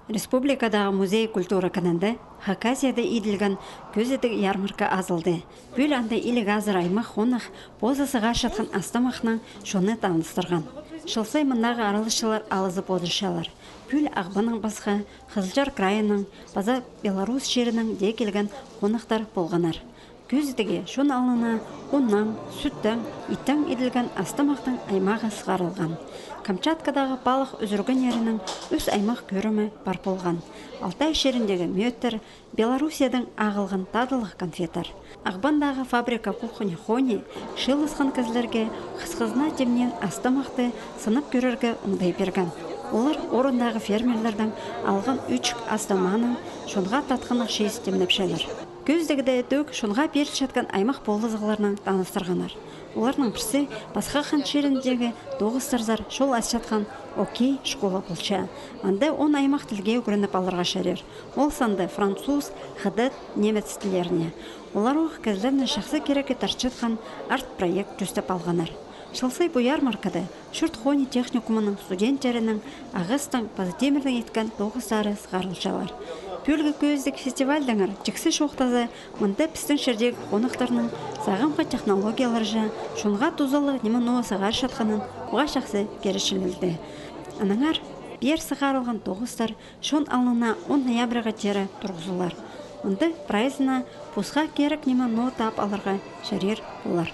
Республикадағы музей культура кананды Хакасияда иделген көзетік ярмарка азылды. Бүл анда илік азыр аймақ қонық бозасы ғашатқан астамақнан шоны таныстырған. Шылсай мұндағы аралышылар алызып одыршалар. Бүл ағбаның басқа Қызылжар крайының, база Беларусь жерінің де келген қонықтар болғанар. Көзетіге шон алына оннан, сүттен, иттен иделген астамақтың аймағы сығарылған. Камчаткадағы балық үзірген ерінің өз аймақ көрімі бар болған. Алтай шеріндегі мөттер, Белоруссияның ағылған тадылық конфетар. Ағбандағы фабрика кухни-хони шылысқан кізлерге қысқызына темнен астамақты сынып көрерге ұңдай берген. Олар орындағы фермерлердің алған үчік астаманың шонға татқанық шейіз темнепшелер. Көздегіде дөк шонға беріл жатқан аймақ болызығыларынан таныстырғанар. Оларның бірсі басқа қан шеріндегі доғыстарзар шол асчатқан окей школа болча. Анда он аймақ тілге өкірініп алырға шәрер. Ол санды француз, хыдыт, немец тілеріне. Олар оқ кәзлеріне шақсы кереке тарчытқан арт-проект жүстіп алғанар. Шылсай бұ ярмаркады Шүрт-Хони техникумының студенттерінің ағыстың Пазытемірдің еткен доғыстары сығарылшалар. Пөлгі көздік фестивальдіңір жіксі шоқтазы мұнда пістің шердегі қонықтарының сағымға технологиялар жа, шонға тұзалы немін сығар шатқанын оға шақсы керішілілді. Аныңар бер сығарылған доғыстар шон алына 10 ноябрға тері тұрғызылар. Мұнда прайзына пұсқа керік немін тап алырға шәрер болар.